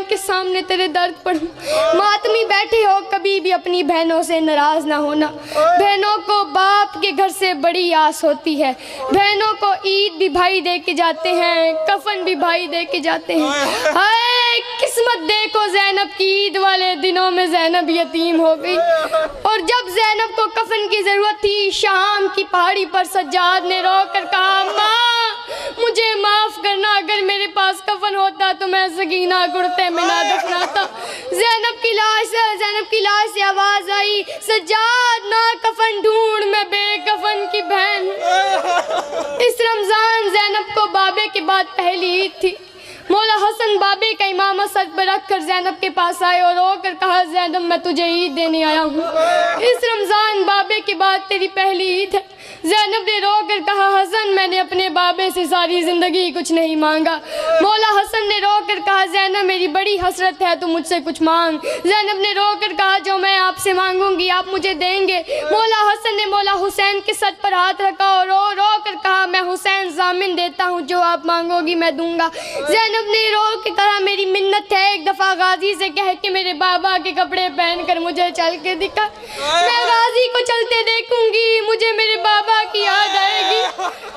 के सामने तेरे दर्द पढ़ूं। मातमी बैठे हो, कभी भी अपनी बहनों से नाराज ना होना। बहनों को बाप के घर से बड़ी आस होती है। बहनों को ईद भी भाई दे के जाते हैं, कफन भी भाई दे के जाते हैं। हाय किस्मत देखो, ज़ैनब की ईद वाले दिनों में ज़ैनब यतीम हो गई। और जब ज़ैनब को कफन की ज़रूरत थी, शाम की पहाड़ी पर सज्जाद ने रो कर कहा, माँ मुझे माफ़ करना, अगर मेरे पास कफन होता तो मैं सकीना कुर्ते में ना दफनाता। ज़ैनब की लाश से आवाज़ आई, सज्जाद ना कफन ढूंढ, मैं बेकफन की बहन। इस रमज़ान ज़ैनब को बाबे के बाद पहली ईद थी। मौला हसन बाबे का इमामा सर पर रख कर ज़ैनब के पास आए और रो कर कहा, ज़ैनब मैं तुझे ईद देने आया हूँ। इस रमज़ान बाबे के बाद तेरी पहली ईद है। ज़ैनब ने रो कर कहा, हसन मैंने अपने बाबे से सारी ज़िंदगी कुछ नहीं मांगा। मौला हसन ने रो कर कहा, ज़ैनब मेरी बड़ी हसरत है, तू मुझसे कुछ मांग। ज़ैनब ने रो कर कहा, जो मैं आपसे मांगूंगी आप मुझे देंगे। मौला हसन ने मौला हुसैन के सर पर हाथ रखा और रो रो कर कहा, मैं हुसैन ज़ामिन देता हूँ, जो आप मांगोगी मैं दूंगा। ज़ैनब ने रो के कहा, मेरी मिन्नत है, एक दफ़ा गाजी से कह के मेरे बाबा के कपड़े पहन कर मुझे चल के दिखा। मैं गाजी को चलते देखूंगी, मुझे मेरे बाबा की याद आएगी।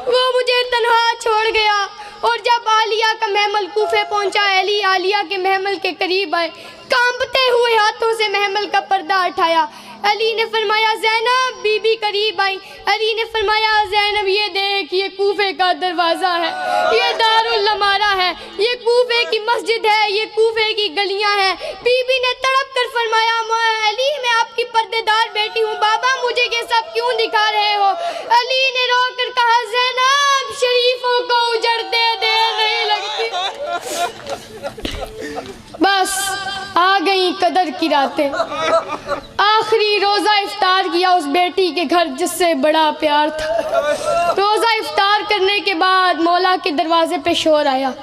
वो मुझे तन्हा छोड़ गया। और जब आलिया का महमल कूफे पहुंचा, अली आलिया के महमल के करीब आए, कांपते हुए हाथों से महमल का पर्दा उठाया। अली ने फरमाया, ज़ैनब। बीबी करीब आई। अली ने फरमाया, ज़ैनब ये देख, ये कूफे का दरवाज़ा है, ये दारुल लमारा है, ये कूफे की मस्जिद है, ये कूफे की गलियां हैं। बीबी ने तड़प कर फरमाया, अली मैं आपकी पर्देदार बेटी हूँ, बाबा मुझे ये सब क्यों दिखा रहे हो? अली ने रो कर कहा, ज़ैनब शरीफों को उजड़ते देर नहीं लगती। बस आ गई कदर की रातें। आखिरी रोज़ा इफ्तार किया उस बेटी के घर जिससे बड़ा प्यार था। रोज़ा इफ्तार करने के बाद मौला के दरवाजे पे शोर आया।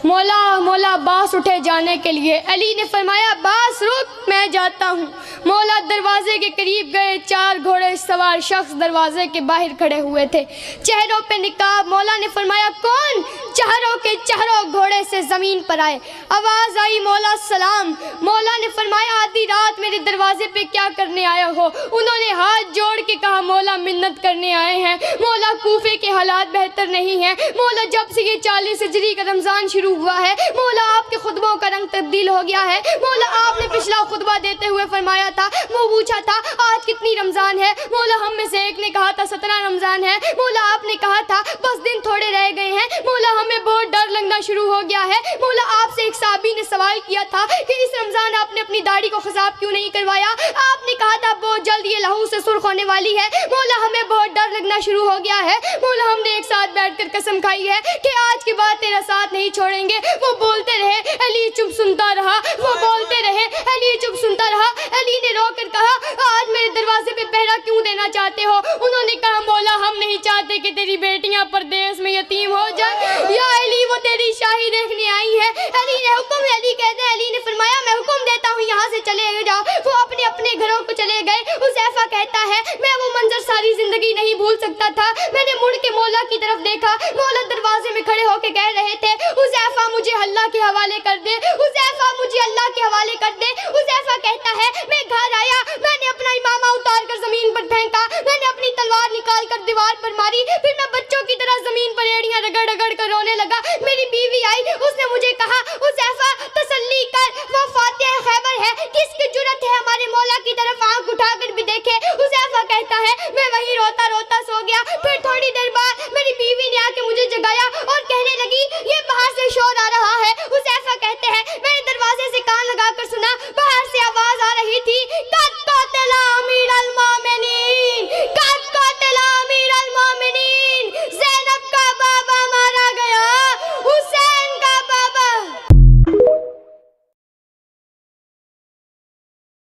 मौला बास उठे जाने के लिए। अली ने फरमाया, बास रुक, मैं जाता हूँ। मौला दरवाजे के करीब गए। 4 घोड़े सवार शख्स दरवाजे के बाहर खड़े हुए थे, चेहरों पे निकाब। मौला ने फरमाया, कौन? चारों के चारों घोड़े से ज़मीन पर आए। आवाज़ आई, मौला सलाम। मौला ने फरमाया, आधी रात मेरे दरवाजे पे क्या करने आए हो? उन्होंने हाथ जोड़ के कहा, मौला मिन्नत करने आए हैं। मौला कूफे के हालात बेहतर नहीं हैं। मौला जब से ये 40 हिजरी का रमज़ान शुरू हुआ है, मौला आपके खुतबों का रंग तब्दील हो गया है। मौला आपने पिछला खुतबा देते हुए फरमाया था, वो पूछा था आज कितनी रमज़ान है? मौला हम में से एक ने कहा था 17 रमज़ान है। मौला आपने कहा था बस दिन थोड़े रह गए हैं। मौला हमें बहुत डर लगना शुरू हो गया है। मौला आपसे एक साहबी ने सवाल किया था कि इस रमज़ान आपने अपनी दाढ़ी को खिसाब क्यों नहीं करवाया? आपने कहा था बहुत जल्द ये लहू से सुर्ख होने वाली है। मौला हमें बहुत डर लगना शुरू हो गया है। मौला हमने एक साथ बैठकर कसम खाई है कि आज के बाद तेरा साथ नहीं छोड़ेंगे। वो बोलते रहे, अली चुप सुनता रहा। वो बोलते रहे, अली चुप सुनता रहा। अली ने रो कर कहा, आज मेरे दरवाजे पे पहरा क्यों देना चाहते हो? उन्होंने कहा, मौला हम नहीं चाहते कि तेरी बेटियां परदेश में यतीम हो जाए। या अली वो तेरी शाही देखने आई है। अली ने हुक्म, अली कहते हैं, अली ने फरमाया, मैं हुक्म देता हूँ यहाँ से चले जाओ। वो अपने अपने घरों को चले गए। हुज़ैफा कहता है, मैं वो मंजर सारी जिंदगी नहीं भूल सकता था। मैंने मुड़ के मौला की तरफ देखा। मौला दरवाजे में खड़े होकर कह रहे थे, हुज़ैफा मुझे अल्लाह के हवाले कर दे, हुज़ैफा मुझे अल्लाह के हवाले कर दे। हुज़ैफा कहता है, मैं घर आया, मैंने अपना इमामा उतार कर जमीन पर फेंका, मैंने अपनी तलवार निकाल कर दीवार पर मारी, फिर मैं बच्चों की तरह जमीन पर एड़ियां रगड़ रगड़ कर रोने लगा। मेरी बीवी आई, उसने मुझे कहा, हुज़ैफा तसल्ली कर, वो फातिह खैबर है, किसकी जुर्रत है हमारे मौला की तरफ आंख उठाकर भी देखे। हुज़ैफा कहता है, मैं वहीं रोता रोता सो गया। फिर